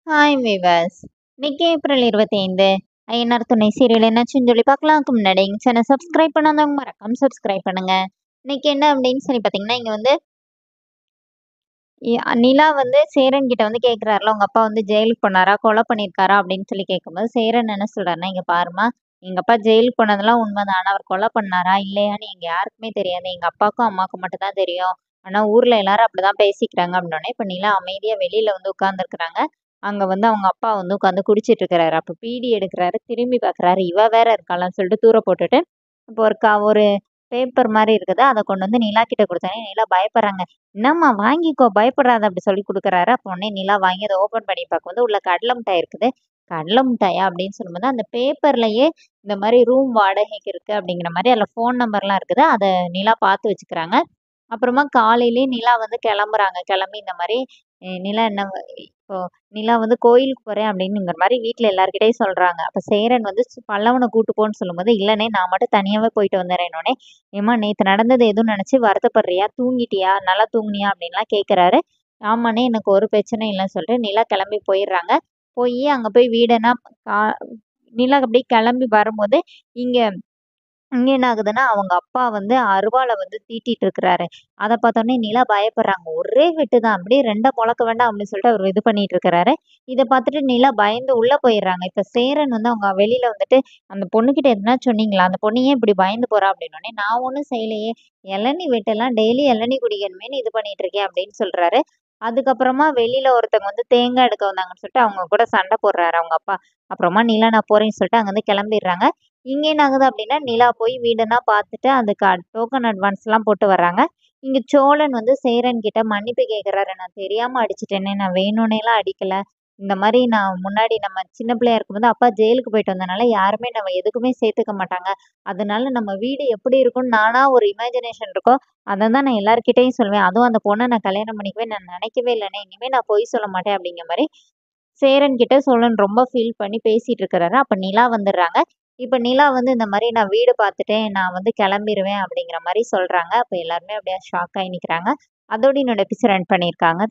Hi viewers. இன்னைக்கு April 25 Ayyanar Thunai serial என்னாச்சுன்னு சொல்லி பார்க்கலாம்க்கு முன்னாடி எங்கள் சேனல் சப்ஸ்கிரைப் பண்ணாதவங்க மறக்காம சப்ஸ்கிரைப் பண்ணுங்க. இன்னைக்கு என்ன அப்படின்னு சொல்லி பார்த்தீங்கன்னா, இங்கே வந்து நிலா வந்து சேரன் கிட்ட வந்து கேட்குறாருல, உங்க அப்பா வந்து ஜெயிலுக்கு போனாரா, கொலை பண்ணியிருக்காரா அப்படின்னு சொல்லி கேட்கும்போது சேரன் என்ன சொல்றாருன்னா, இங்கே பாருமா, எங்க அப்பா ஜெயிலுக்கு போனதெல்லாம் உண்மைதான். ஆனால் அவர் கொலை பண்ணாரா இல்லையான்னு எங்க யாருக்குமே தெரியாது. எங்க அப்பாவுக்கும் அம்மாவுக்கும் மட்டும் தான் தெரியும். ஆனா ஊர்ல எல்லாரும் அப்படிதான் பேசிக்கிறாங்க அப்படின்னோடனே இப்ப நிலா அமைதியா வெளியில வந்து உட்கார்ந்துருக்குறாங்க. அங்க வந்து அவங்க அப்பா வந்து உட்காந்து குடிச்சிட்டு இருக்கிறாரு. அப்ப பீடி எடுக்கிறாரு, திரும்பி பார்க்கறாரு. இவ வேற இருக்காளான்னு சொல்லிட்டு தூர போட்டுட்டு இப்போ ஒரு பேப்பர் மாதிரி இருக்குது. அதை கொண்டு வந்து நிலா கிட்ட கொடுத்தானே நிலா பயப்படுறாங்க. என்னம்மா வாங்கிக்கோ, பயப்படாத அப்படி சொல்லி கொடுக்குறாரு. அப்போ உடனே நிலா வாங்கி அதை ஓப்பன் பண்ணி பார்க்கும்போது உள்ள கடலை மிட்டாய் இருக்குது. கடலை மிட்டாயா அப்படின்னு சொல்லும்போது அந்த பேப்பர்லயே இந்த மாதிரி ரூம் வாடகைக்கு இருக்கு அப்படிங்கிற மாதிரி அதில் ஃபோன் நம்பர்லாம் இருக்குது. அதை நிலா பார்த்து வச்சுக்கிறாங்க. அப்புறமா காலையிலேயே நிலா வந்து கிளம்புறாங்க. கிளம்பி இந்த மாதிரி நிலா என்ன இப்போ நிலா வந்து கோயிலுக்கு போறேன் அப்படின்னுங்கிற மாதிரி வீட்டில் எல்லாருக்கிட்டையும் சொல்றாங்க. அப்போ சேரன் வந்து பல்லவனை கூட்டு போன்னு சொல்லும்போது, இல்லைண்ணே நான் மட்டும் தனியாவே போயிட்டு வந்துடுறேன்னொடனே, ஏம்மா நேற்று நடந்தது எதுவும் நினைச்சு வருத்தப்படுறியா, தூங்கிட்டியா, நல்லா தூங்குனியா அப்படின்லாம் கேட்குறாரு. ஆமாண்ணே எனக்கு ஒரு பிரச்சனையும் இல்லைன்னு சொல்லிட்டு நிலா கிளம்பி போயிடுறாங்க. போய் அங்கே போய் வீடெல்லாம் நிலா அப்படியே கிளம்பி வரும்போது இங்க இங்க என்ன ஆகுதுன்னா, அவங்க அப்பா வந்து அருவாள வந்து தீட்டிட்டு இருக்கிறாரு. அத பார்த்தோனே நிலா பயப்படுறாங்க. ஒரே வெட்டு தான். அப்படியே 2 பொளக்க வேண்டாம் அப்படின்னு சொல்லிட்டு அவரு இது பண்ணிட்டு இருக்கிறாரு. இத பார்த்துட்டு நிலா பயந்து உள்ள போயிடுறாங்க. இப்ப சேரன் வந்து அவங்க வெளியில வந்துட்டு, "அந்த பொண்ணுகிட்ட எதுனா சொன்னீங்களா? அந்த பொண்ணு ஏன் இப்படி பயந்து போறா?" அப்படின்னோனே, "நான் ஒண்ணும் செய்யலையே. இளநீ வெட்டலாம் டெய்லி இளநீ குடிக்கணுமேன்னு இது பண்ணிட்டு இருக்கேன்" அப்படின்னு சொல்றாரு. அதுக்கப்புறமா வெளியில ஒருத்தவங்க வந்து தேங்காய் எடுக்க வந்தாங்கன்னு சொல்லிட்டு அவங்க கூட சண்டை போடுறாரு அவங்க அப்பா. அப்புறமா நிலா நான் போறேன்னு சொல்லிட்டு அங்கருந்து கிளம்பிடுறாங்க. இங்க என்ன ஆகுது அப்படின்னா, நிலா போய் வீடெல்லாம் பார்த்துட்டு அதுக்கு டோக்கன் அட்வான்ஸ்லாம் போட்டு வர்றாங்க. இங்க சோழன் வந்து சேரன் கிட்ட மன்னிப்பு கேட்குறாரு. "நான் தெரியாம அடிச்சுட்டேனே, நான் வேணும்னேலாம் அடிக்கல. இந்த மாரி நான் முன்னாடி நம்ம சின்ன பிள்ளையா இருக்கும்போது அப்பா ஜெயிலுக்கு போயிட்டு வந்தனால யாருமே நம்ம எதுக்குமே சேர்த்துக்க மாட்டாங்க. அதனால நம்ம வீடு எப்படி இருக்கும்னு நானா ஒரு இமேஜினேஷன் இருக்கோ, அத தான் நான் எல்லார்கிட்டயும் சொல்லுவேன். அதுவும் அந்த பொண்ண நான் கல்யாணம் பண்ணிக்குவேன் நான் நினைக்கவே இல்லண்ணே. இனிமே நான் பொய் சொல்ல மாட்டேன்." அப்படிங்கிற மாரி சேரன் கிட்ட சோழன் ரொம்ப ஃபீல் பண்ணி பேசிட்டு இருக்கிறாரு. அப்ப நிலா வந்துடுறாங்க. இப்ப நிலா வந்து இந்த மாரி நான் வீடு பார்த்துட்டேன். நான் வந்து கிளம்பிருவேன் அப்படிங்கிற மாரி சொல்றாங்க. அப்ப எல்லாருமே அப்படியே ஷாக் ஆயி நிக்கிறாங்க. அதோட என்னோட எபிசோட் ரன் பண்ணியிருக்காங்க.